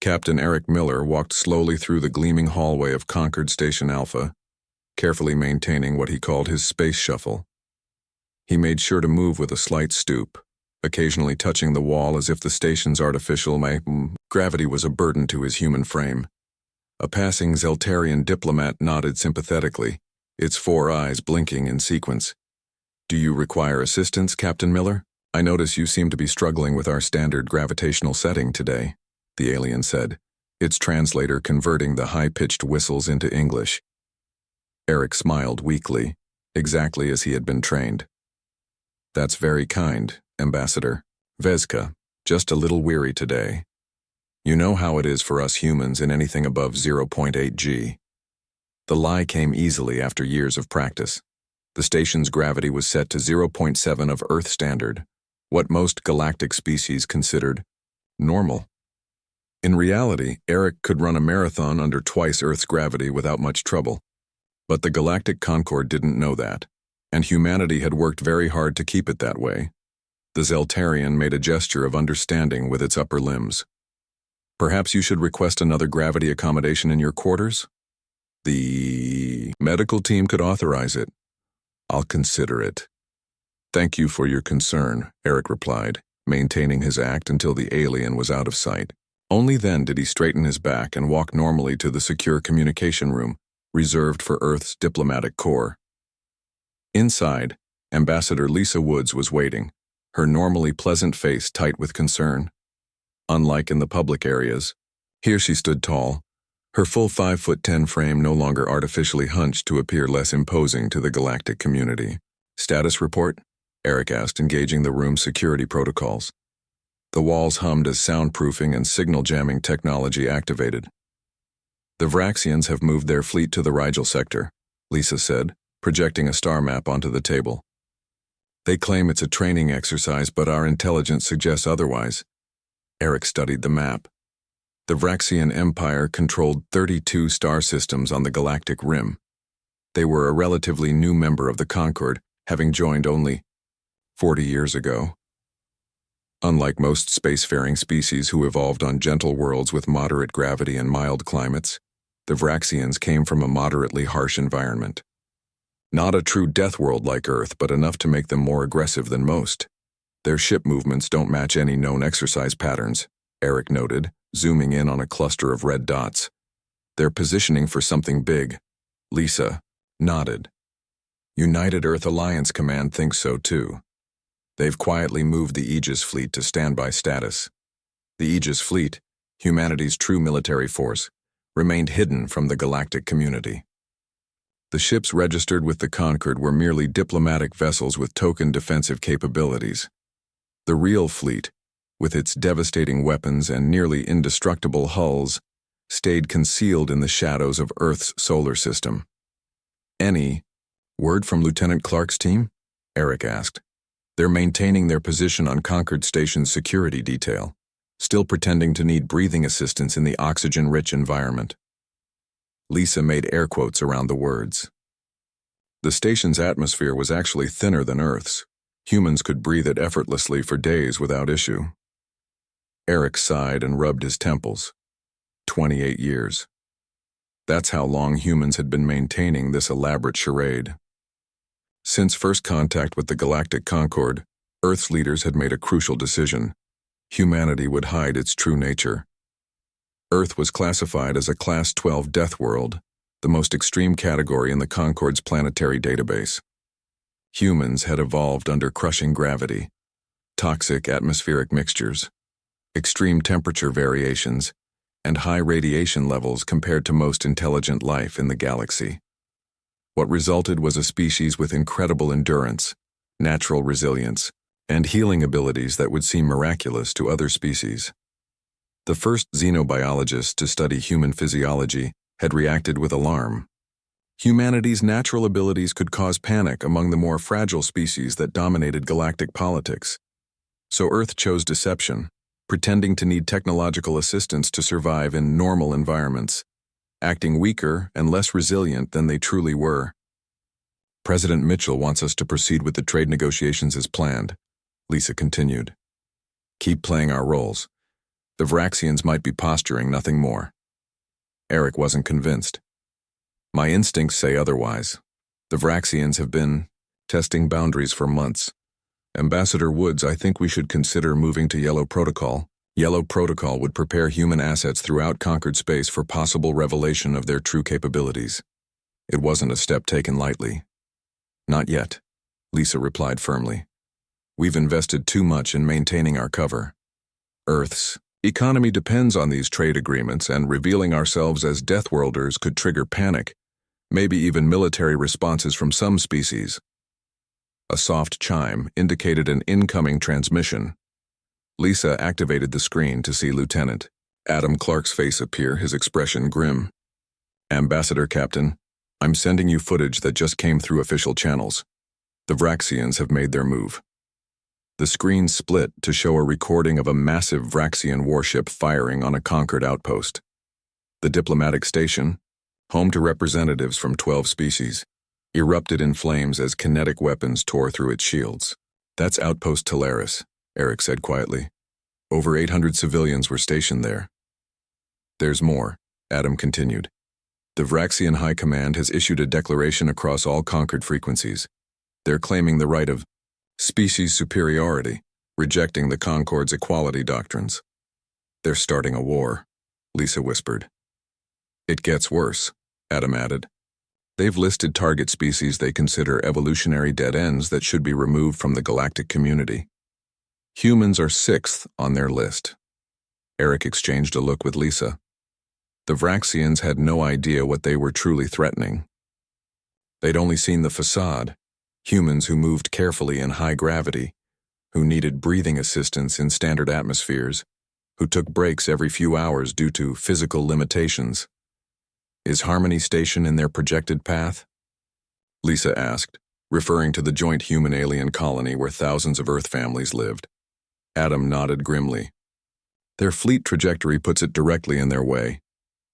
Captain Eric Miller walked slowly through the gleaming hallway of Concord Station Alpha, carefully maintaining what he called his space shuffle. He made sure to move with a slight stoop, occasionally touching the wall as if the station's artificial gravity was a burden to his human frame. A passing Zeltarian diplomat nodded sympathetically, its 4 eyes blinking in sequence. "Do you require assistance, Captain Miller? I notice you seem to be struggling with our standard gravitational setting today," the alien said, its translator converting the high-pitched whistles into English. Eric smiled weakly, exactly as he had been trained. "That's very kind, Ambassador. Vezka, just a little weary today. You know how it is for us humans in anything above 0.8 G. The lie came easily after years of practice. The station's gravity was set to 0.7 of Earth standard, what most galactic species considered normal. In reality, Eric could run a marathon under twice Earth's gravity without much trouble. But the Galactic Concord didn't know that, and humanity had worked very hard to keep it that way. The Zeltarian made a gesture of understanding with its upper limbs. "Perhaps you should request another gravity accommodation in your quarters? The medical team could authorize it. I'll consider it." "Thank you for your concern," Eric replied, maintaining his act until the alien was out of sight. Only then did he straighten his back and walk normally to the secure communication room, reserved for Earth's diplomatic corps. Inside, Ambassador Lisa Woods was waiting, her normally pleasant face tight with concern. Unlike in the public areas, here she stood tall, her full 5'10" frame no longer artificially hunched to appear less imposing to the galactic community. "Status report?" Eric asked, engaging the room's security protocols. The walls hummed as soundproofing and signal jamming technology activated. "The Vraxians have moved their fleet to the Rigel sector," Lisa said, projecting a star map onto the table. "They claim it's a training exercise, but our intelligence suggests otherwise." Eric studied the map. The Vraxian Empire controlled 32 star systems on the galactic rim. They were a relatively new member of the Concord, having joined only 40 years ago. Unlike most spacefaring species who evolved on gentle worlds with moderate gravity and mild climates, the Vraxians came from a moderately harsh environment. Not a true death world like Earth, but enough to make them more aggressive than most. Their ship movements don't match any known exercise patterns, Eric noted, zooming in on a cluster of red dots. "They're positioning for something big." Lisa nodded. "United Earth Alliance Command thinks so too. They've quietly moved the Aegis fleet to standby status." The Aegis fleet, humanity's true military force, remained hidden from the galactic community. The ships registered with the Concord were merely diplomatic vessels with token defensive capabilities. The real fleet, with its devastating weapons and nearly indestructible hulls, stayed concealed in the shadows of Earth's solar system. "Any word from Lieutenant Clark's team?" Eric asked. "They're maintaining their position on Concord Station's security detail, still pretending to need breathing assistance in the oxygen-rich environment." Lisa made air quotes around the words. The station's atmosphere was actually thinner than Earth's. Humans could breathe it effortlessly for days without issue. Eric sighed and rubbed his temples. 28 years. That's how long humans had been maintaining this elaborate charade. Since first contact with the Galactic Concord, Earth's leaders had made a crucial decision. Humanity would hide its true nature. Earth was classified as a Class 12 death world, the most extreme category in the Concord's planetary database. Humans had evolved under crushing gravity, toxic atmospheric mixtures, extreme temperature variations, and high radiation levels compared to most intelligent life in the galaxy. What resulted was a species with incredible endurance, natural resilience, and healing abilities that would seem miraculous to other species. The first xenobiologists to study human physiology had reacted with alarm. Humanity's natural abilities could cause panic among the more fragile species that dominated galactic politics. So Earth chose deception, pretending to need technological assistance to survive in normal environments, acting weaker and less resilient than they truly were. "President Mitchell wants us to proceed with the trade negotiations as planned," Lisa continued. "Keep playing our roles. The Vraxians might be posturing, nothing more. Eric wasn't convinced. My instincts say otherwise. The Vraxians have been testing boundaries for months. Ambassador Woods, I think we should consider moving to Yellow Protocol. Yellow Protocol would prepare human assets throughout conquered space for possible revelation of their true capabilities. It wasn't a step taken lightly. Not yet, Lisa replied firmly. We've invested too much in maintaining our cover. Earth's economy depends on these trade agreements, and revealing ourselves as Deathworlders could trigger panic, maybe even military responses from some species. A soft chime indicated an incoming transmission. Lisa activated the screen to see Lieutenant Adam Clark's face appear, his expression grim. Ambassador Captain, I'm sending you footage that just came through official channels. The Vraxians have made their move. The screen split to show a recording of a massive Vraxian warship firing on a conquered outpost. The diplomatic station, home to representatives from 12 species, erupted in flames as kinetic weapons tore through its shields. That's Outpost Talaris, Eric said quietly. Over 800 civilians were stationed there. There's more, Adam continued. The Vraxian High Command has issued a declaration across all conquered frequencies. They're claiming the right of species superiority, rejecting the Concord's equality doctrines. They're starting a war, Lisa whispered. It gets worse, Adam added. They've listed target species they consider evolutionary dead ends that should be removed from the galactic community. Humans are 6th on their list. Eric exchanged a look with Lisa. The Vraxians had no idea what they were truly threatening. They'd only seen the facade, humans who moved carefully in high gravity, who needed breathing assistance in standard atmospheres, who took breaks every few hours due to physical limitations. Is Harmony Station in their projected path? Lisa asked, referring to the joint human-alien colony where thousands of Earth families lived. Adam nodded grimly. Their fleet trajectory puts it directly in their way.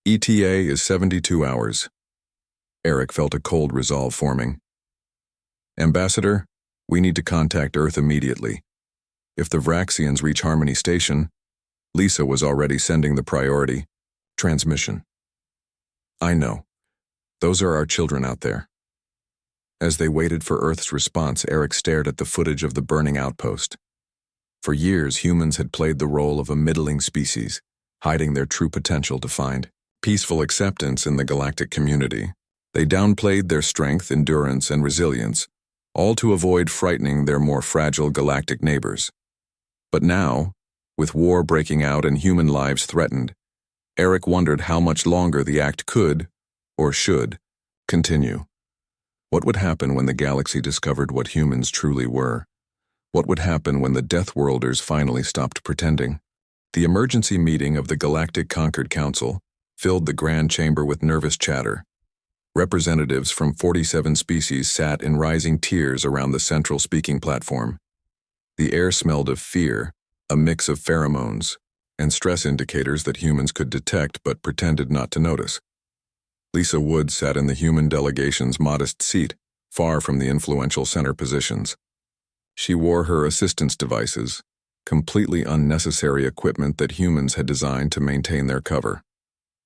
ETA is 72 hours. Eric felt a cold resolve forming. Ambassador, we need to contact Earth immediately. If the Vraxians reach Harmony Station, Lisa was already sending the priority transmission. I know. Those are our children out there. As they waited for Earth's response, Eric stared at the footage of the burning outpost. For years, humans had played the role of a middling species, hiding their true potential to find peaceful acceptance in the galactic community. They downplayed their strength, endurance, and resilience, all to avoid frightening their more fragile galactic neighbors. But now, with war breaking out and human lives threatened, Eric wondered how much longer the act could, or should, continue. What would happen when the galaxy discovered what humans truly were? What would happen when the Deathworlders finally stopped pretending? The emergency meeting of the Galactic Conquered Council filled the grand chamber with nervous chatter. Representatives from 47 species sat in rising tiers around the central speaking platform. The air smelled of fear, a mix of pheromones, and stress indicators that humans could detect but pretended not to notice. Lisa Wood sat in the human delegation's modest seat, far from the influential center positions. She wore her assistance devices, completely unnecessary equipment that humans had designed to maintain their cover.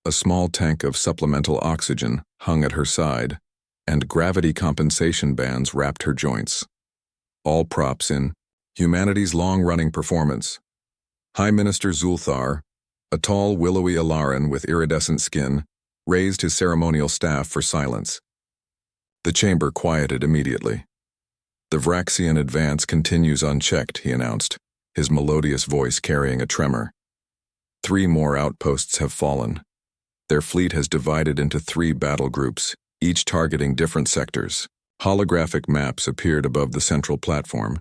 A small tank of supplemental oxygen hung at her side, and gravity compensation bands wrapped her joints. All props in humanity's long-running performance. High Minister Zulthar, a tall, willowy Alaran with iridescent skin, raised his ceremonial staff for silence. The chamber quieted immediately. The Vraxian advance continues unchecked, he announced, his melodious voice carrying a tremor. 3 more outposts have fallen. Their fleet has divided into 3 battle groups, each targeting different sectors. Holographic maps appeared above the central platform,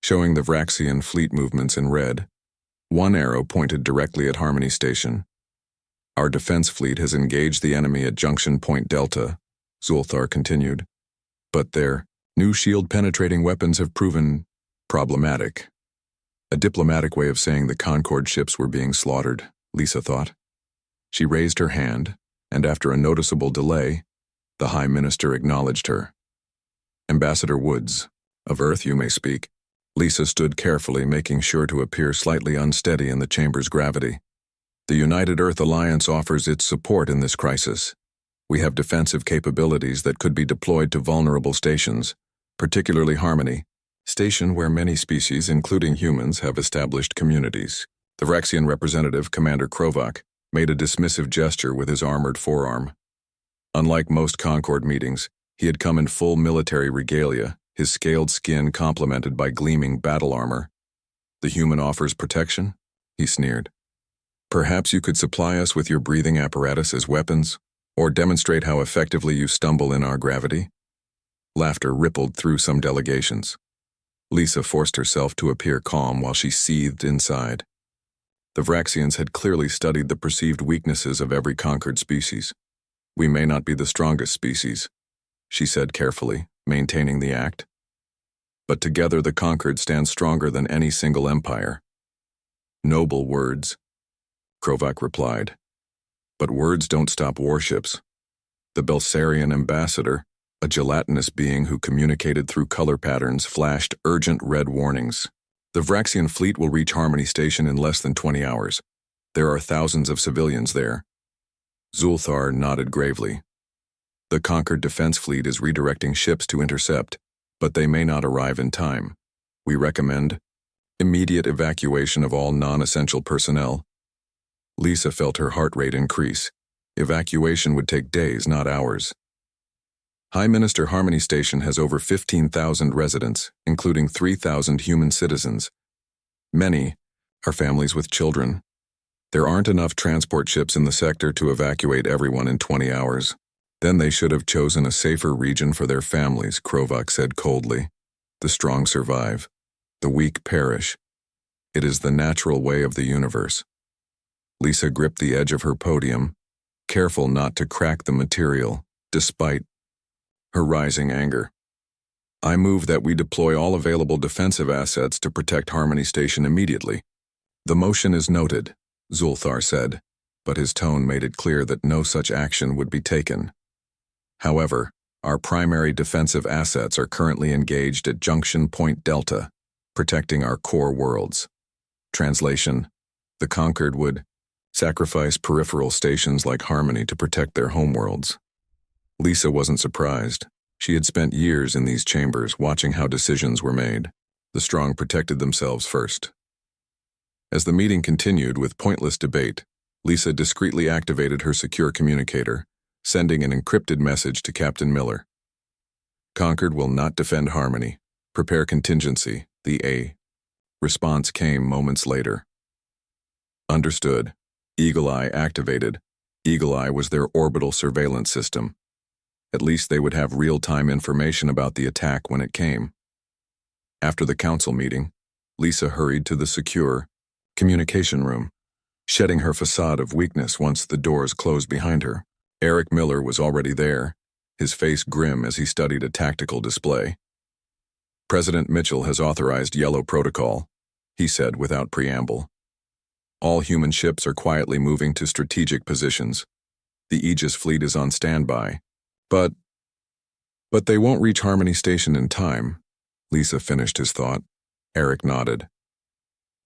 showing the Vraxian fleet movements in red. One arrow pointed directly at Harmony Station. Our defense fleet has engaged the enemy at Junction Point Delta, Zulthar continued. But their new shield-penetrating weapons have proven problematic. A diplomatic way of saying the Concord ships were being slaughtered, Lisa thought. She raised her hand, and after a noticeable delay, the High Minister acknowledged her. Ambassador Woods, of Earth you may speak. Lisa stood carefully, making sure to appear slightly unsteady in the chamber's gravity. The United Earth Alliance offers its support in this crisis. We have defensive capabilities that could be deployed to vulnerable stations, particularly Harmony, station where many species, including humans, have established communities. The Vraxian representative, Commander Krovak, made a dismissive gesture with his armored forearm. Unlike most Concord meetings, he had come in full military regalia, his scaled skin complemented by gleaming battle armor. The human offers protection? He sneered. Perhaps you could supply us with your breathing apparatus as weapons, or demonstrate how effectively you stumble in our gravity? Laughter rippled through some delegations. Lisa forced herself to appear calm while she seethed inside. The Vraxians had clearly studied the perceived weaknesses of every conquered species. We may not be the strongest species, she said carefully, maintaining the act. But together the conquered stand stronger than any single empire. Noble words, Krovak replied. But words don't stop warships. The Belsarian ambassador, a gelatinous being who communicated through color patterns, flashed urgent red warnings. The Vraxian fleet will reach Harmony Station in less than 20 hours. There are thousands of civilians there. Zulthar nodded gravely. The conquered defense fleet is redirecting ships to intercept, but they may not arrive in time. We recommend immediate evacuation of all non-essential personnel. Lisa felt her heart rate increase. Evacuation would take days, not hours. High Minister Harmony Station has over 15,000 residents, including 3,000 human citizens. Many are families with children. There aren't enough transport ships in the sector to evacuate everyone in 20 hours. Then they should have chosen a safer region for their families, Krovak said coldly. The strong survive. The weak perish. It is the natural way of the universe. Lisa gripped the edge of her podium, careful not to crack the material, despite her rising anger. I move that we deploy all available defensive assets to protect Harmony Station immediately. The motion is noted, Zulthar said, but his tone made it clear that no such action would be taken. However, our primary defensive assets are currently engaged at Junction Point Delta, protecting our core worlds. Translation: the conquered would sacrifice peripheral stations like Harmony to protect their homeworlds. Lisa wasn't surprised. She had spent years in these chambers watching how decisions were made. The strong protected themselves first. As the meeting continued with pointless debate, Lisa discreetly activated her secure communicator, sending an encrypted message to Captain Miller. Concord will not defend Harmony. Prepare contingency, the A. Response came moments later. Understood. Eagle Eye activated. Eagle Eye was their orbital surveillance system. At least they would have real-time information about the attack when it came. After the council meeting, Lisa hurried to the secure communication room, shedding her facade of weakness once the doors closed behind her. Eric Miller was already there, his face grim as he studied a tactical display. President Mitchell has authorized Yellow Protocol, he said without preamble. All human ships are quietly moving to strategic positions. The Aegis fleet is on standby. But they won't reach Harmony Station in time, Lisa finished his thought. Eric nodded.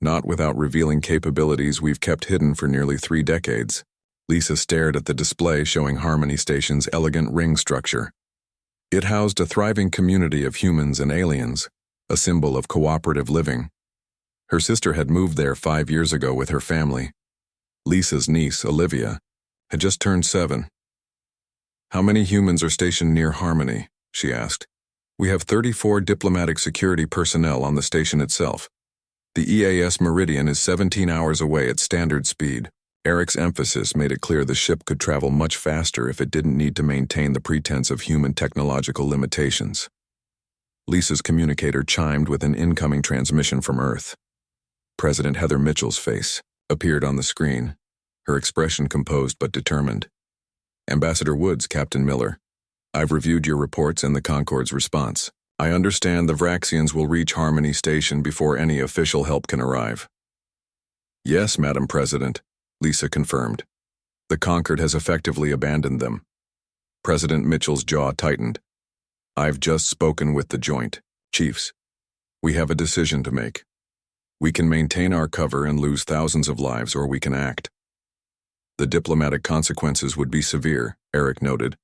Not without revealing capabilities we've kept hidden for nearly 3 decades. Lisa stared at the display showing Harmony Station's elegant ring structure. It housed a thriving community of humans and aliens, a symbol of cooperative living. Her sister had moved there 5 years ago with her family. Lisa's niece, Olivia, had just turned 7. How many humans are stationed near Harmony? She asked. We have 34 diplomatic security personnel on the station itself. The EAS Meridian is 17 hours away at standard speed. Eric's emphasis made it clear the ship could travel much faster if it didn't need to maintain the pretense of human technological limitations. Lisa's communicator chimed with an incoming transmission from Earth. President Heather Mitchell's face appeared on the screen, her expression composed but determined. Ambassador Woods, Captain Miller. I've reviewed your reports and the Concorde's response. I understand the Vraxians will reach Harmony Station before any official help can arrive. Yes, Madam President, Lisa confirmed. The Concorde has effectively abandoned them. President Mitchell's jaw tightened. I've just spoken with the Joint Chiefs. We have a decision to make. We can maintain our cover and lose thousands of lives, or we can act. The diplomatic consequences would be severe, Eric noted,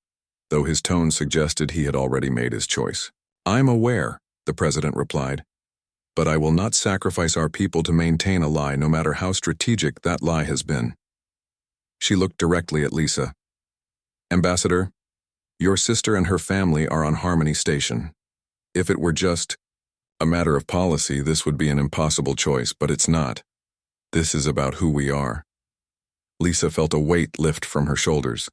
though his tone suggested he had already made his choice. I'm aware, the president replied, but I will not sacrifice our people to maintain a lie, no matter how strategic that lie has been. She looked directly at Lisa. Ambassador, your sister and her family are on Harmony Station. If it were just a matter of policy, this would be an impossible choice, but it's not. This is about who we are. Lisa felt a weight lift from her shoulders.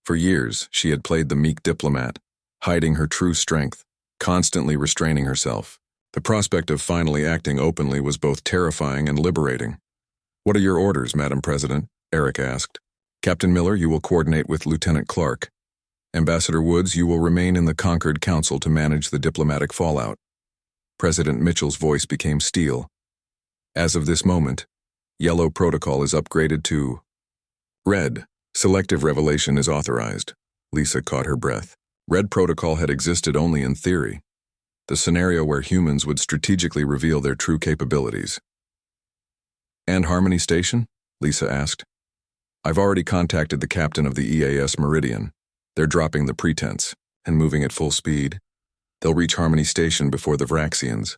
For years, she had played the meek diplomat, hiding her true strength, constantly restraining herself. The prospect of finally acting openly was both terrifying and liberating. What are your orders, Madam President? Eric asked. Captain Miller, you will coordinate with Lieutenant Clark. Ambassador Woods, you will remain in the Concord Council to manage the diplomatic fallout. President Mitchell's voice became steel. As of this moment, Yellow Protocol is upgraded to Red. Selective revelation is authorized. Lisa caught her breath. Red Protocol had existed only in theory, the scenario where humans would strategically reveal their true capabilities. And Harmony Station? Lisa asked. I've already contacted the captain of the EAS Meridian. They're dropping the pretense and moving at full speed. They'll reach Harmony Station before the Vraxians.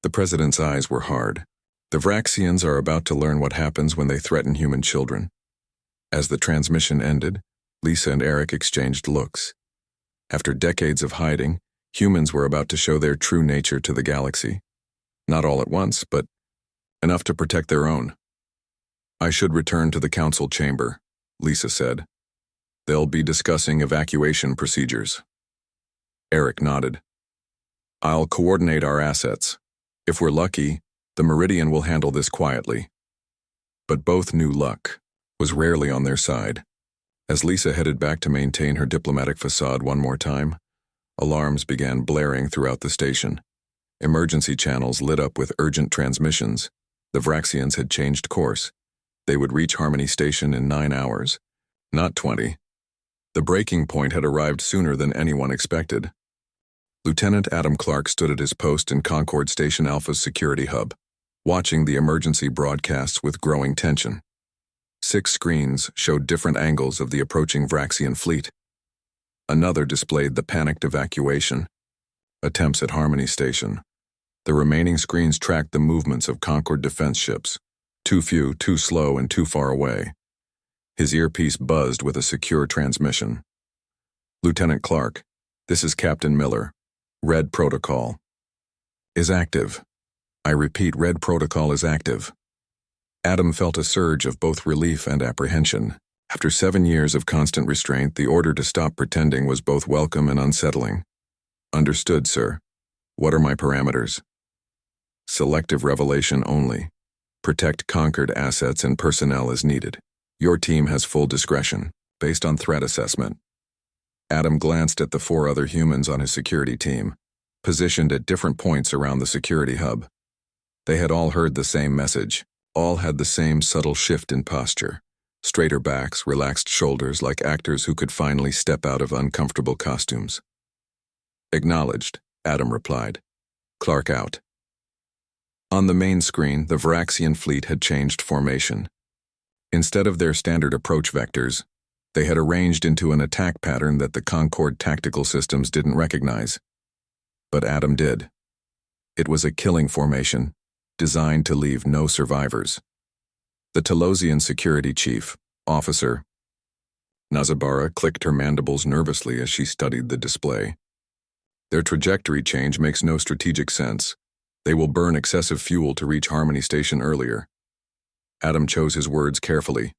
The president's eyes were hard. The Vraxians are about to learn what happens when they threaten human children. As the transmission ended, Lisa and Eric exchanged looks. After decades of hiding, humans were about to show their true nature to the galaxy. Not all at once, but enough to protect their own. I should return to the council chamber, Lisa said. They'll be discussing evacuation procedures. Eric nodded. I'll coordinate our assets. If we're lucky, the Meridian will handle this quietly. But both knew luck was rarely on their side. As Lisa headed back to maintain her diplomatic facade one more time, alarms began blaring throughout the station. Emergency channels lit up with urgent transmissions. The Vraxians had changed course. They would reach Harmony Station in 9 hours, not 20. The breaking point had arrived sooner than anyone expected. Lieutenant Adam Clark stood at his post in Concord Station Alpha's security hub, watching the emergency broadcasts with growing tension. 6 screens showed different angles of the approaching Vraxian fleet. Another displayed the panicked evacuation attempts at Harmony Station. The remaining screens tracked the movements of Concord defense ships. Too few, too slow, and too far away. His earpiece buzzed with a secure transmission. Lieutenant Clark, this is Captain Miller. Red Protocol is active. I repeat, Red Protocol is active. Adam felt a surge of both relief and apprehension. After 7 years of constant restraint, the order to stop pretending was both welcome and unsettling. Understood, sir. What are my parameters? Selective revelation only. Protect Concord assets and personnel as needed. Your team has full discretion, based on threat assessment. Adam glanced at the 4 other humans on his security team, positioned at different points around the security hub. They had all heard the same message. All had the same subtle shift in posture. Straighter backs, relaxed shoulders, like actors who could finally step out of uncomfortable costumes. Acknowledged, Adam replied. Clark out. On the main screen, the Vraxian fleet had changed formation. Instead of their standard approach vectors, they had arranged into an attack pattern that the Concord tactical systems didn't recognize. But Adam did. It was a killing formation, designed to leave no survivors. The Telosian security chief, Officer Nazabara, clicked her mandibles nervously as she studied the display. Their trajectory change makes no strategic sense. They will burn excessive fuel to reach Harmony Station earlier. Adam chose his words carefully.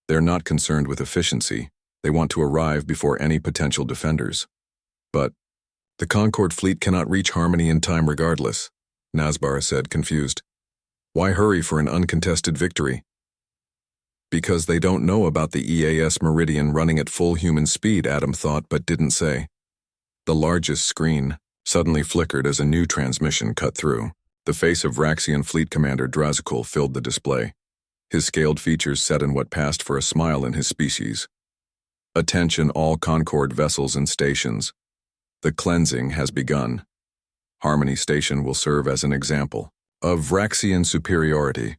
They're not concerned with efficiency. They want to arrive before any potential defenders. But the Concord fleet cannot reach Harmony in time regardless, Nazbara said, confused. Why hurry for an uncontested victory? Because they don't know about the EAS Meridian running at full human speed, Adam thought but didn't say. The largest screen suddenly flickered as a new transmission cut through. The face of Vraxian Fleet Commander Drazikul filled the display. His scaled features set in what passed for a smile in his species. Attention all Concord vessels and stations. The cleansing has begun. Harmony Station will serve as an example of Vraxian superiority.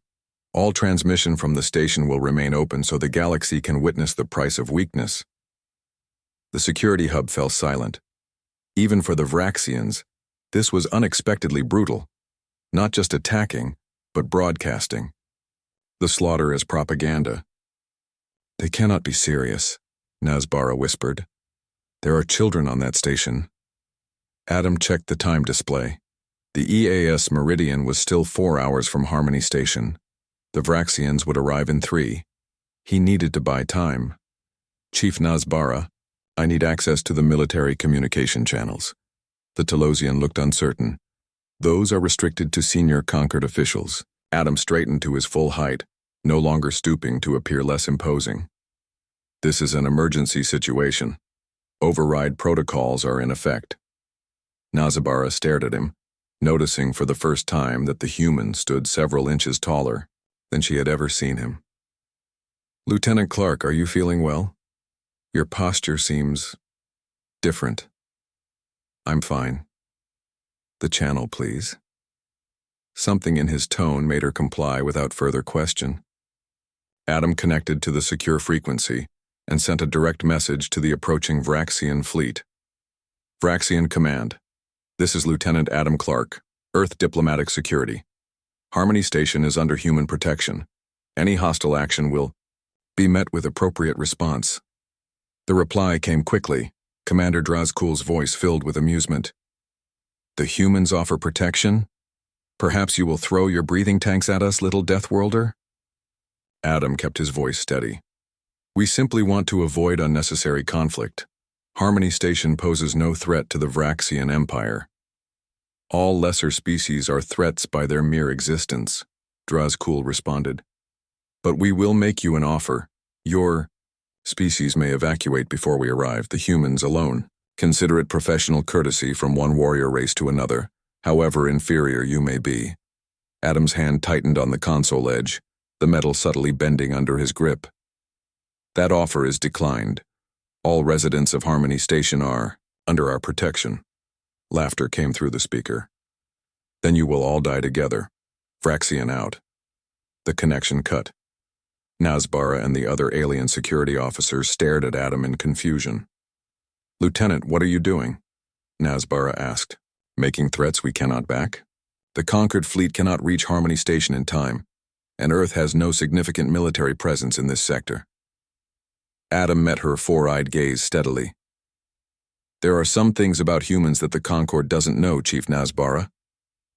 All transmission from the station will remain open so the galaxy can witness the price of weakness. The security hub fell silent. Even for the Vraxians, this was unexpectedly brutal. Not just attacking, but broadcasting. The slaughter as propaganda. They cannot be serious, Nazbara whispered. There are children on that station. Adam checked the time display. The EAS meridian was still 4 hours from Harmony Station. The Vraxians would arrive in 3. He needed to buy time. Chief Nazbara, I need access to the military communication channels. The Telosian looked uncertain. Those are restricted to senior Concord officials. Adam straightened to his full height, no longer stooping to appear less imposing. This is an emergency situation. Override protocols are in effect. Nazbara stared at him, noticing for the first time that the human stood several inches taller than she had ever seen him. Lieutenant Clark, are you feeling well? Your posture seems different. I'm fine. The channel, please. Something in his tone made her comply without further question. Adam connected to the secure frequency and sent a direct message to the approaching Vraxian fleet. Vraxian Command. This is Lieutenant Adam Clark, Earth Diplomatic Security. Harmony Station is under human protection. Any hostile action will be met with appropriate response. The reply came quickly, Commander Drazkul's voice filled with amusement. The humans offer protection? Perhaps you will throw your breathing tanks at us, little Deathworlder? Adam kept his voice steady. We simply want to avoid unnecessary conflict. Harmony Station poses no threat to the Vraxian Empire. All lesser species are threats by their mere existence, Drazkul responded. But we will make you an offer. Your species may evacuate before we arrive, the humans alone. Consider it professional courtesy from one warrior race to another, however inferior you may be. Adam's hand tightened on the console edge, the metal subtly bending under his grip. That offer is declined. All residents of Harmony Station are under our protection. Laughter came through the speaker. Then you will all die together. Vraxian out. The connection cut. Nazbara and the other alien security officers stared at Adam in confusion. Lieutenant, what are you doing? Nazbara asked. Making threats we cannot back? The Concord fleet cannot reach Harmony Station in time, and Earth has no significant military presence in this sector. Adam met her four-eyed gaze steadily. There are some things about humans that the Concord doesn't know, Chief Nazbara.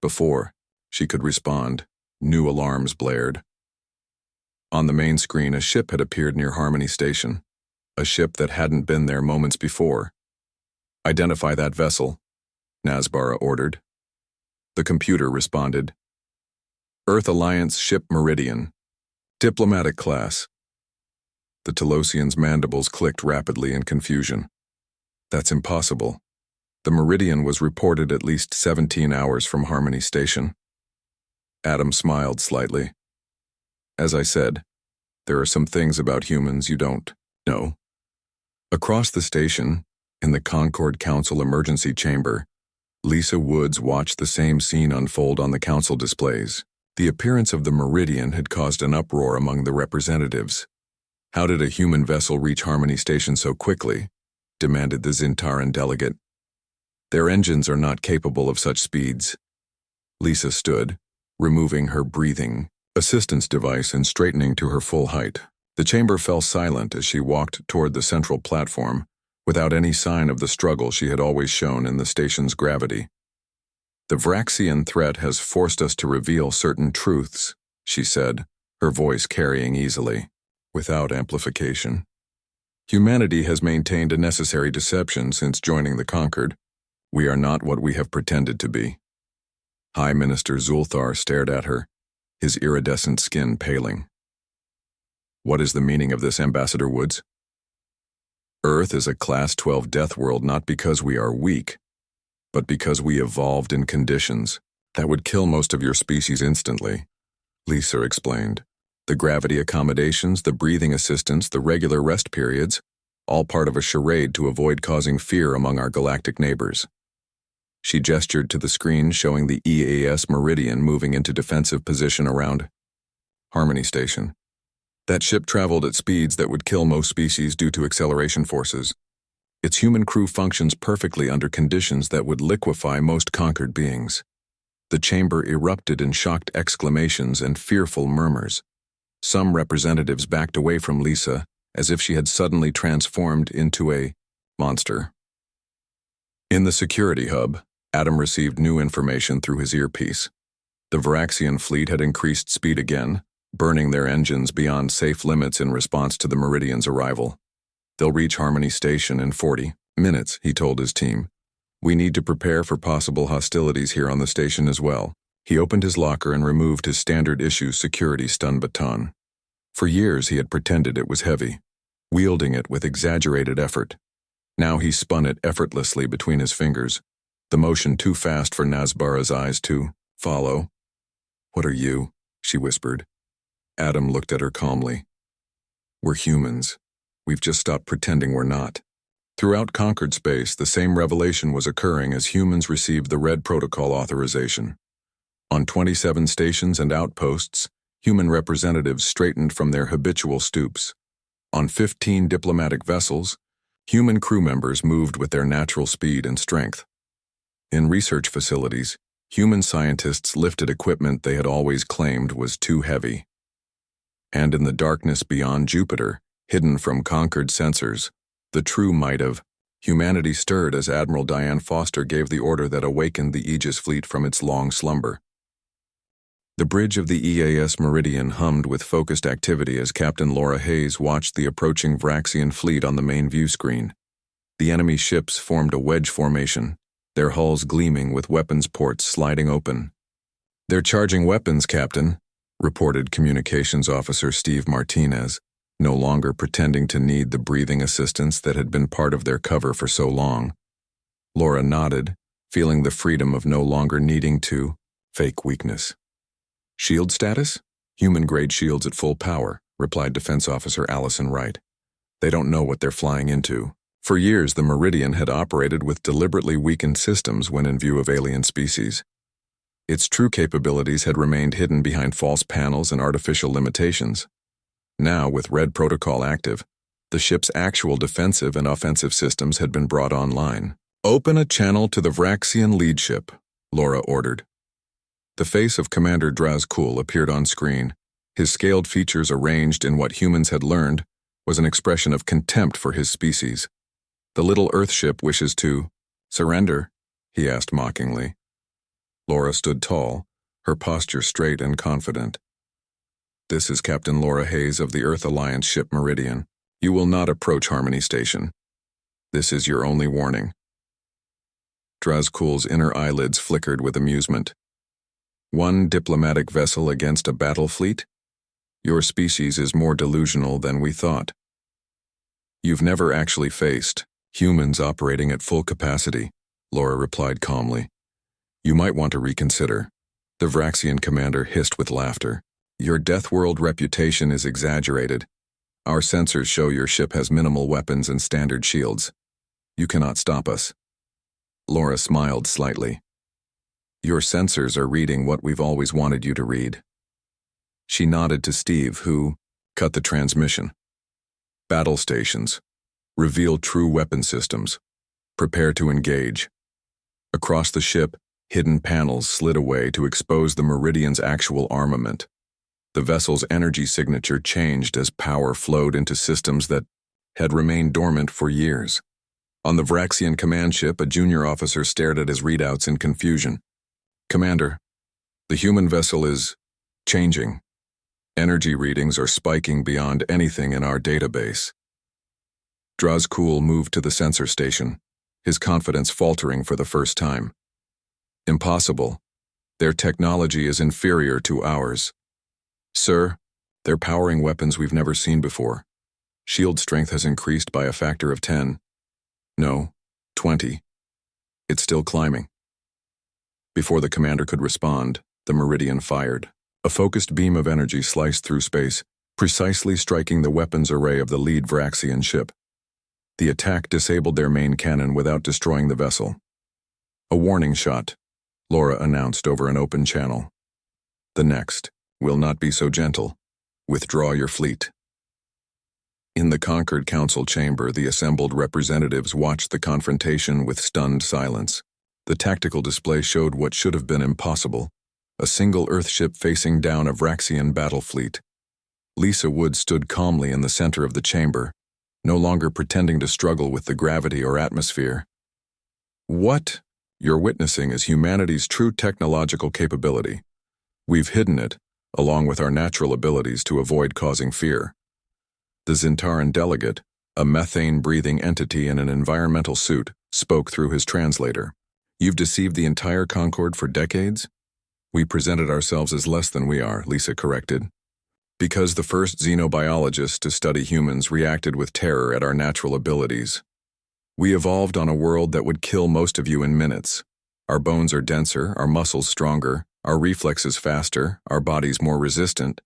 Before she could respond, new alarms blared. On the main screen, a ship had appeared near Harmony Station, a ship that hadn't been there moments before. Identify that vessel, Nazbara ordered. The computer responded. Earth Alliance Ship Meridian, Diplomatic Class. The Telosian's mandibles clicked rapidly in confusion. That's impossible. The Meridian was reported at least 17 hours from Harmony Station. Adam smiled slightly. As I said, there are some things about humans you don't know. Across the station, in the Concord Council emergency chamber, Lisa Woods watched the same scene unfold on the council displays. The appearance of the Meridian had caused an uproar among the representatives. How did a human vessel reach Harmony Station so quickly? Demanded the Zintaran delegate. Their engines are not capable of such speeds. Lisa stood, removing her breathing assistance device and straightening to her full height. The chamber fell silent as she walked toward the central platform, without any sign of the struggle she had always shown in the station's gravity. The Vraxian threat has forced us to reveal certain truths, she said, her voice carrying easily, without amplification. Humanity has maintained a necessary deception since joining the Concord. We are not what we have pretended to be. High Minister Zulthar stared at her, his iridescent skin paling. What is the meaning of this, Ambassador Woods? Earth is a Class 12 death world not because we are weak, but because we evolved in conditions that would kill most of your species instantly, Lisa explained. The gravity accommodations, the breathing assistance, the regular rest periods, all part of a charade to avoid causing fear among our galactic neighbors. She gestured to the screen showing the EAS Meridian moving into defensive position around. Harmony Station. That ship traveled at speeds that would kill most species due to acceleration forces. Its human crew functions perfectly under conditions that would liquefy most conquered beings. The chamber erupted in shocked exclamations and fearful murmurs. Some representatives backed away from Lisa, as if she had suddenly transformed into a monster. In the security hub, Adam received new information through his earpiece. The Varaxian fleet had increased speed again, burning their engines beyond safe limits in response to the Meridian's arrival. They'll reach Harmony Station in 40 minutes, he told his team. We need to prepare for possible hostilities here on the station as well. He opened his locker and removed his standard-issue security stun baton. For years he had pretended it was heavy, wielding it with exaggerated effort. Now he spun it effortlessly between his fingers, the motion too fast for Nazbara's eyes to follow. "What are you?" she whispered. Adam looked at her calmly. "We're humans. We've just stopped pretending we're not." Throughout conquered space, the same revelation was occurring as humans received the Red Protocol authorization. On 27 stations and outposts, human representatives straightened from their habitual stoops. On 15 diplomatic vessels, human crew members moved with their natural speed and strength. In research facilities, human scientists lifted equipment they had always claimed was too heavy. And in the darkness beyond Jupiter, hidden from conquered sensors, the true might of humanity stirred as Admiral Diane Foster gave the order that awakened the Aegis fleet from its long slumber. The bridge of the EAS Meridian hummed with focused activity as Captain Laura Hayes watched the approaching Varaxian fleet on the main view screen. The enemy ships formed a wedge formation, their hulls gleaming with weapons ports sliding open. "They're charging weapons, Captain," reported Communications Officer Steve Martinez, no longer pretending to need the breathing assistance that had been part of their cover for so long. Laura nodded, feeling the freedom of no longer needing to fake weakness. "Shield status? Human-grade shields at full power," replied Defense Officer Allison Wright. "They don't know what they're flying into." For years, the Meridian had operated with deliberately weakened systems when in view of alien species. Its true capabilities had remained hidden behind false panels and artificial limitations. Now, with Red Protocol active, the ship's actual defensive and offensive systems had been brought online. "Open a channel to the Varaxian lead ship," Laura ordered. The face of Commander Drazkul appeared on screen. His scaled features, arranged in what humans had learned, was an expression of contempt for his species. "The little Earth ship wishes to surrender?" he asked mockingly. Laura stood tall, her posture straight and confident. "This is Captain Laura Hayes of the Earth Alliance ship Meridian. You will not approach Harmony Station. This is your only warning." Drazkul's inner eyelids flickered with amusement. "One diplomatic vessel against a battle fleet? Your species is more delusional than we thought. You've never actually faced humans operating at full capacity," Laura replied calmly. "You might want to reconsider." The Varaxian commander hissed with laughter. "Your Deathworld reputation is exaggerated. Our sensors show your ship has minimal weapons and standard shields. You cannot stop us." Laura smiled slightly. "Your sensors are reading what we've always wanted you to read." She nodded to Steve, who cut the transmission. "Battle stations. Reveal true weapon systems. Prepare to engage." Across the ship, hidden panels slid away to expose the Meridian's actual armament. The vessel's energy signature changed as power flowed into systems that had remained dormant for years. On the Varaxian command ship, a junior officer stared at his readouts in confusion. "Commander, the human vessel is changing. Energy readings are spiking beyond anything in our database." Drazkul moved to the sensor station, his confidence faltering for the first time. "Impossible. Their technology is inferior to ours. Sir, they're powering weapons we've never seen before. Shield strength has increased by a factor of 10. No, 20. It's still climbing." Before the commander could respond, the Meridian fired. A focused beam of energy sliced through space, precisely striking the weapons array of the lead Varaxian ship. The attack disabled their main cannon without destroying the vessel. "A warning shot," Laura announced over an open channel. "The next will not be so gentle." Withdraw your fleet. In the conquered council chamber, the assembled representatives watched the confrontation with stunned silence. The tactical display showed what should have been impossible: a single Earthship facing down a Vraxian battle fleet. Lisa Wood stood calmly in the center of the chamber, no longer pretending to struggle with the gravity or atmosphere. What you're witnessing is humanity's true technological capability. We've hidden it, along with our natural abilities to avoid causing fear. The Zintaran delegate, a methane-breathing entity in an environmental suit, spoke through his translator. You've deceived the entire Concord for decades? We presented ourselves as less than we are, Lisa corrected. Because the first xenobiologists to study humans reacted with terror at our natural abilities. We evolved on a world that would kill most of you in minutes. Our bones are denser, our muscles stronger, our reflexes faster, our bodies more resistant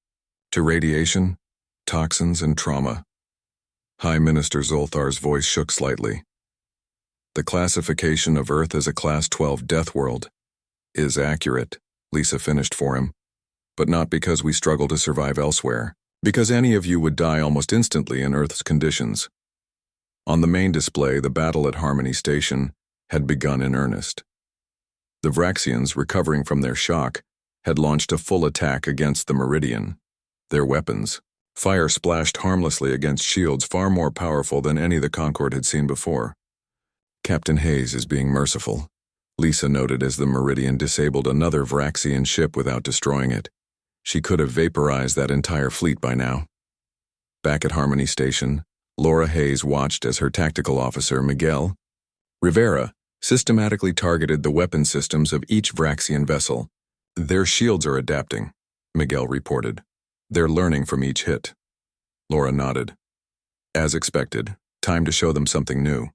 to radiation, toxins, and trauma. High Minister Zolthar's voice shook slightly. The classification of Earth as a Class 12 death world is accurate, Lisa finished for him, but not because we struggle to survive elsewhere, because any of you would die almost instantly in Earth's conditions. On the main display, the battle at Harmony Station had begun in earnest. The Vraxians, recovering from their shock, had launched a full attack against the Meridian. Their weapons, fire splashed harmlessly against shields far more powerful than any the Concord had seen before. Captain Hayes is being merciful, Lisa noted as the Meridian disabled another Vraxian ship without destroying it. She could have vaporized that entire fleet by now. Back at Harmony Station, Laura Hayes watched as her tactical officer, Miguel Rivera, systematically targeted the weapon systems of each Vraxian vessel. Their shields are adapting, Miguel reported. They're learning from each hit. Laura nodded. As expected, time to show them something new.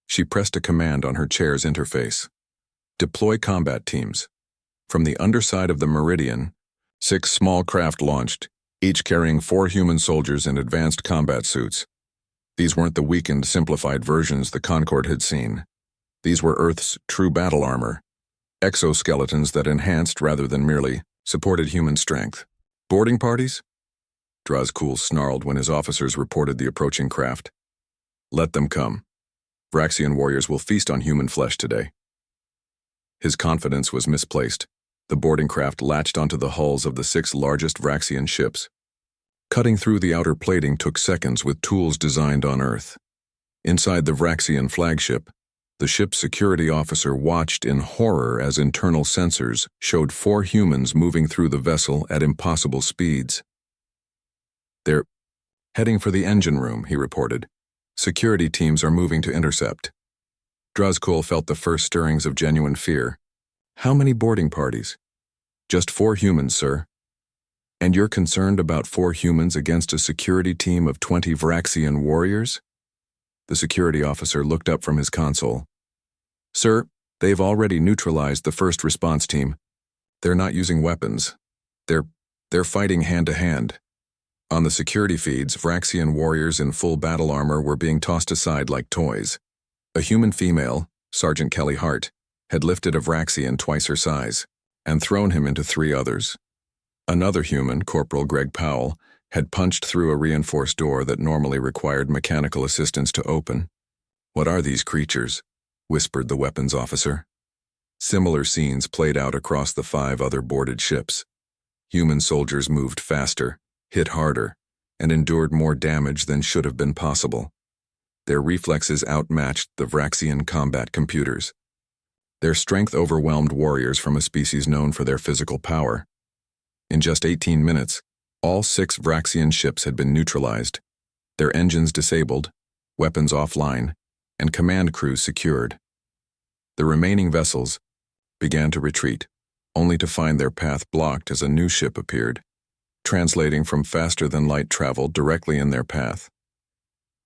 She pressed a command on her chair's interface. Deploy combat teams. From the underside of the Meridian, 6 small craft launched, each carrying 4 human soldiers in advanced combat suits. These weren't the weakened, simplified versions the Concord had seen. These were Earth's true battle armor, exoskeletons that enhanced rather than merely supported human strength. Boarding parties? Drazkul snarled when his officers reported the approaching craft. Let them come. Vraxian warriors will feast on human flesh today. His confidence was misplaced. The boarding craft latched onto the hulls of the 6 largest Vraxian ships. Cutting through the outer plating took seconds with tools designed on Earth. Inside the Vraxian flagship, the ship's security officer watched in horror as internal sensors showed 4 humans moving through the vessel at impossible speeds. They're heading for the engine room, he reported. Security teams are moving to intercept. Drazkul felt the first stirrings of genuine fear. How many boarding parties? Just 4 humans, sir. And you're concerned about 4 humans against a security team of 20 Vraxian warriors? The security officer looked up from his console. Sir, they've already neutralized the first response team. They're not using weapons. They're fighting hand-to-hand. On the security feeds, Vraxian warriors in full battle armor were being tossed aside like toys. A human female, Sergeant Kelly Hart, had lifted a Vraxian twice her size and thrown him into 3 others. Another human, Corporal Greg Powell, had punched through a reinforced door that normally required mechanical assistance to open. What are these creatures? Whispered the weapons officer. Similar scenes played out across the 5 other boarded ships. Human soldiers moved faster, hit harder, and endured more damage than should have been possible. Their reflexes outmatched the Vraxian combat computers. Their strength overwhelmed warriors from a species known for their physical power. In just 18 minutes, all 6 Vraxian ships had been neutralized, their engines disabled, weapons offline, and command crews secured. The remaining vessels began to retreat, only to find their path blocked as a new ship appeared, translating from faster-than-light travel directly in their path.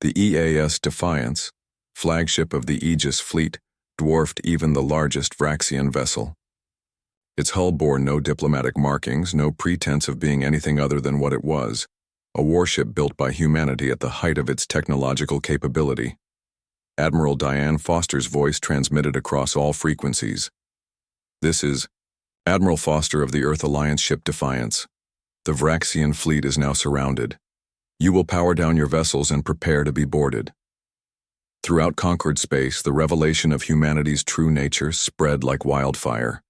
The EAS Defiance, flagship of the Aegis fleet, dwarfed even the largest Vraxian vessel. Its hull bore no diplomatic markings, no pretense of being anything other than what it was, a warship built by humanity at the height of its technological capability. Admiral Diane Foster's voice transmitted across all frequencies. This is Admiral Foster of the Earth Alliance ship Defiance. The Vraxian fleet is now surrounded. You will power down your vessels and prepare to be boarded. Throughout conquered space, the revelation of humanity's true nature spread like wildfire.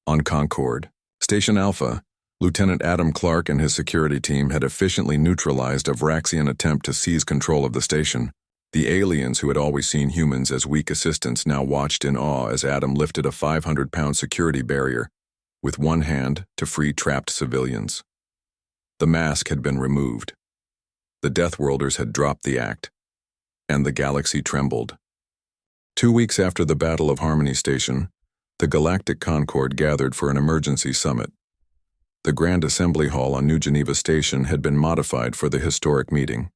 On Concord, Station Alpha, Lieutenant Adam Clark and his security team had efficiently neutralized a Vraxian attempt to seize control of the station. The aliens who had always seen humans as weak assistants now watched in awe as Adam lifted a 500-pound security barrier with one hand to free trapped civilians. The mask had been removed. The Deathworlders had dropped the act, and the galaxy trembled. 2 weeks after the Battle of Harmony Station, the Galactic Concord gathered for an emergency summit. The Grand Assembly Hall on New Geneva Station had been modified for the historic meeting.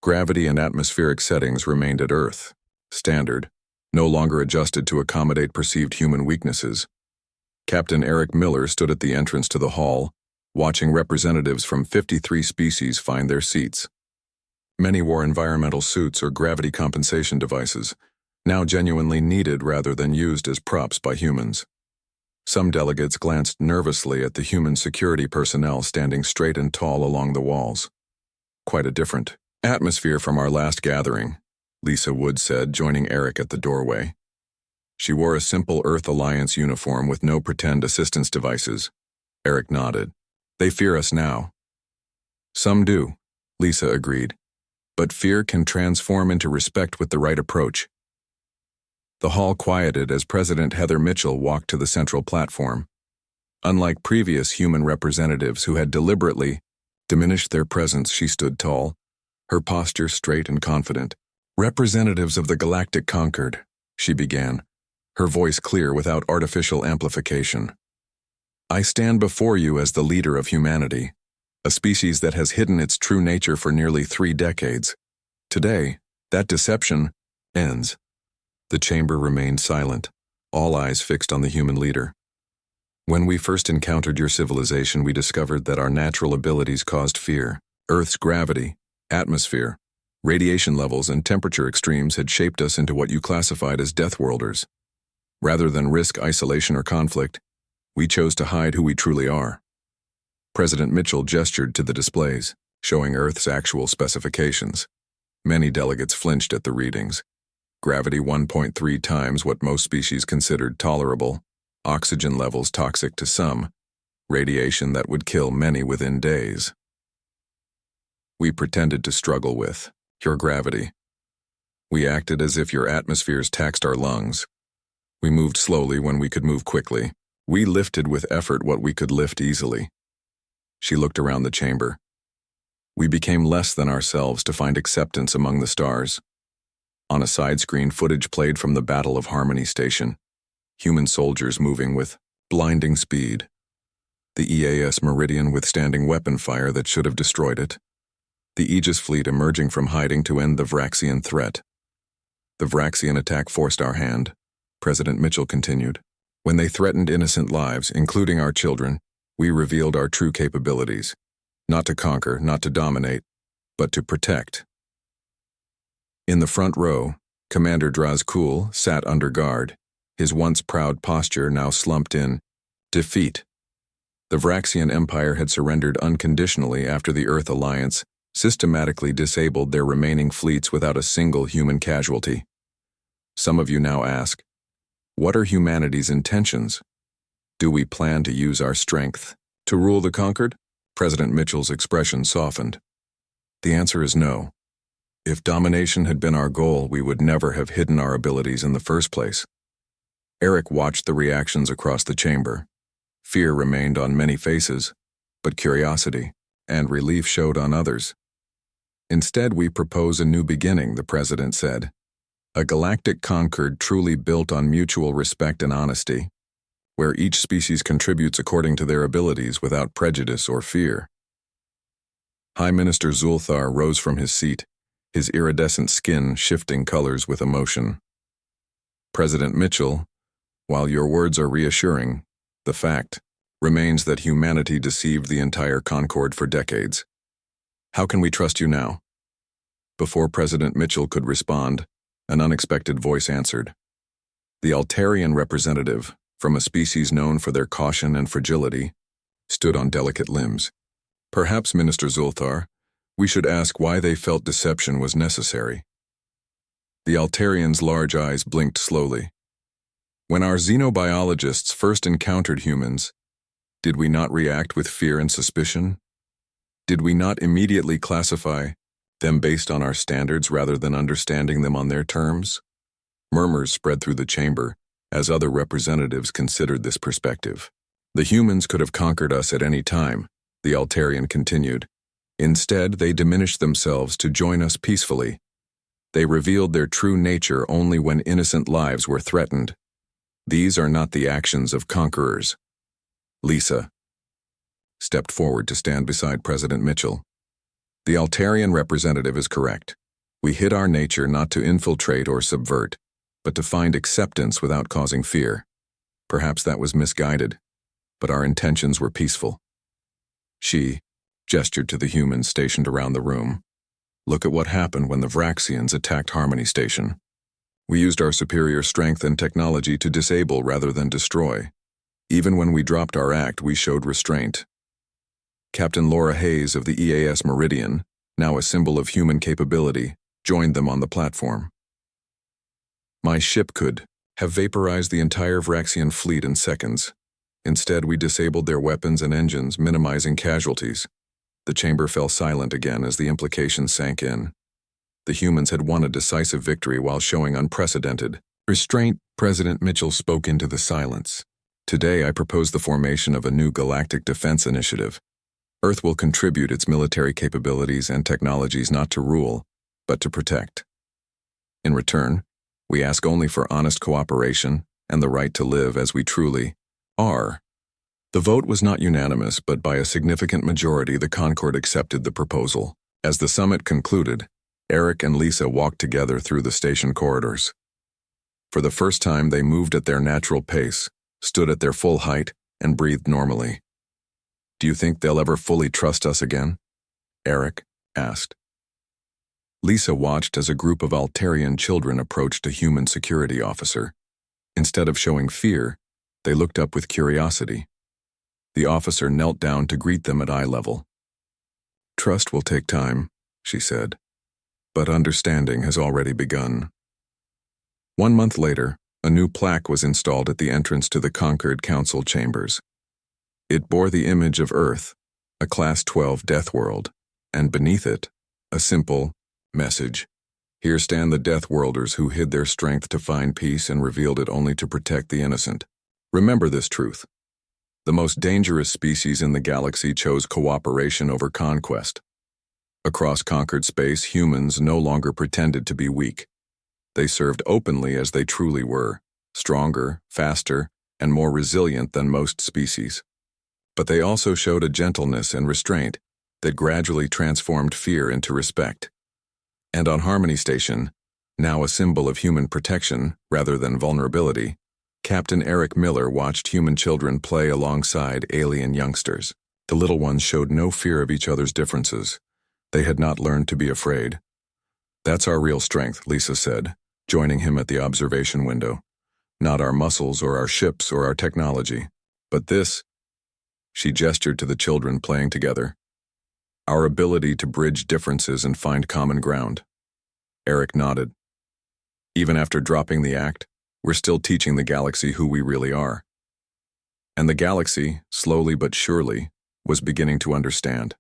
Gravity and atmospheric settings remained at Earth, standard, no longer adjusted to accommodate perceived human weaknesses. Captain Eric Miller stood at the entrance to the hall, watching representatives from 53 species find their seats. Many wore environmental suits or gravity compensation devices, now genuinely needed rather than used as props by humans. Some delegates glanced nervously at the human security personnel standing straight and tall along the walls. Quite a different atmosphere from our last gathering, Lisa Wood said, joining Eric at the doorway. She wore a simple Earth Alliance uniform with no pretend assistance devices. Eric nodded. They fear us now. Some do, Lisa agreed. But fear can transform into respect with the right approach. The hall quieted as President Heather Mitchell walked to the central platform. Unlike previous human representatives who had deliberately diminished their presence, she stood tall, her posture straight and confident. Representatives of the Galactic Concord, she began, her voice clear without artificial amplification. I stand before you as the leader of humanity, a species that has hidden its true nature for nearly 3 decades. Today, that deception ends. The chamber remained silent, all eyes fixed on the human leader. When we first encountered your civilization, we discovered that our natural abilities caused fear. Earth's gravity, atmosphere, radiation levels, and temperature extremes had shaped us into what you classified as Deathworlders. Rather than risk isolation or conflict, we chose to hide who we truly are. President Mitchell gestured to the displays, showing Earth's actual specifications. Many delegates flinched at the readings. Gravity 1.3 times what most species considered tolerable, oxygen levels toxic to some, radiation that would kill many within days. We pretended to struggle with your gravity. We acted as if your atmospheres taxed our lungs. We moved slowly when we could move quickly. We lifted with effort what we could lift easily. She looked around the chamber. We became less than ourselves to find acceptance among the stars. On a side screen, footage played from the Battle of Harmony Station. Human soldiers moving with blinding speed. The EAS Meridian withstanding weapon fire that should have destroyed it. The Aegis fleet emerging from hiding to end the Vraxian threat. The Vraxian attack forced our hand, President Mitchell continued. When they threatened innocent lives, including our children, we revealed our true capabilities. Not to conquer, not to dominate, but to protect. In the front row, Commander Drazkul sat under guard, his once proud posture now slumped in defeat. The Vraxian Empire had surrendered unconditionally after the Earth Alliance systematically disabled their remaining fleets without a single human casualty. Some of you now ask, what are humanity's intentions? Do we plan to use our strength to rule the conquered? President Mitchell's expression softened. The answer is no. If domination had been our goal, we would never have hidden our abilities in the first place. Eric watched the reactions across the chamber. Fear remained on many faces, but curiosity and relief showed on others. Instead, we propose a new beginning, the president said. A galactic concord truly built on mutual respect and honesty, where each species contributes according to their abilities without prejudice or fear. High Minister Zulthar rose from his seat, his iridescent skin shifting colors with emotion. President Mitchell, while your words are reassuring, the fact remains that humanity deceived the entire Concord for decades. How can we trust you now? Before President Mitchell could respond, an unexpected voice answered. The Altarian representative, from a species known for their caution and fragility, stood on delicate limbs. Perhaps, Minister Zulthar, we should ask why they felt deception was necessary. The Altarian's large eyes blinked slowly. When our xenobiologists first encountered humans, did we not react with fear and suspicion? Did we not immediately classify them based on our standards rather than understanding them on their terms? Murmurs spread through the chamber as other representatives considered this perspective. The humans could have conquered us at any time, the Altarian continued. Instead, they diminished themselves to join us peacefully. They revealed their true nature only when innocent lives were threatened. These are not the actions of conquerors. Lisa stepped forward to stand beside President Mitchell. The Altarian representative is correct. We hid our nature not to infiltrate or subvert, but to find acceptance without causing fear. Perhaps that was misguided, but our intentions were peaceful. She gestured to the humans stationed around the room. Look at what happened when the Vraxians attacked Harmony Station. We used our superior strength and technology to disable rather than destroy. Even when we dropped our act, we showed restraint. Captain Laura Hayes of the EAS Meridian, now a symbol of human capability, joined them on the platform. My ship could have vaporized the entire Vraxian fleet in seconds. Instead, we disabled their weapons and engines, minimizing casualties. The chamber fell silent again as the implications sank in. The humans had won a decisive victory while showing unprecedented restraint. President Mitchell spoke into the silence. Today, I propose the formation of a new galactic defense initiative. Earth will contribute its military capabilities and technologies not to rule, but to protect. In return, we ask only for honest cooperation and the right to live as we truly are. The vote was not unanimous, but by a significant majority the Concord accepted the proposal. As the summit concluded, Eric and Lisa walked together through the station corridors. For the first time, they moved at their natural pace, stood at their full height, and breathed normally. Do you think they'll ever fully trust us again? Eric asked. Lisa watched as a group of Altarian children approached a human security officer. Instead of showing fear, they looked up with curiosity. The officer knelt down to greet them at eye level. Trust will take time, she said, but understanding has already begun. 1 month later, a new plaque was installed at the entrance to the Concord Council chambers. It bore the image of Earth, a Class 12 death world, and beneath it, a simple message. Here stand the Deathworlders who hid their strength to find peace and revealed it only to protect the innocent. Remember this truth. The most dangerous species in the galaxy chose cooperation over conquest. Across conquered space, humans no longer pretended to be weak. They served openly as they truly were, stronger, faster, and more resilient than most species. But they also showed a gentleness and restraint that gradually transformed fear into respect. And on Harmony Station, now a symbol of human protection rather than vulnerability, Captain Eric Miller watched human children play alongside alien youngsters. The little ones showed no fear of each other's differences. They had not learned to be afraid. That's our real strength, Lisa said, joining him at the observation window. Not our muscles or our ships or our technology, but this, she gestured to the children playing together, our ability to bridge differences and find common ground. Eric nodded. Even after dropping the act, we're still teaching the galaxy who we really are. And the galaxy, slowly but surely, was beginning to understand.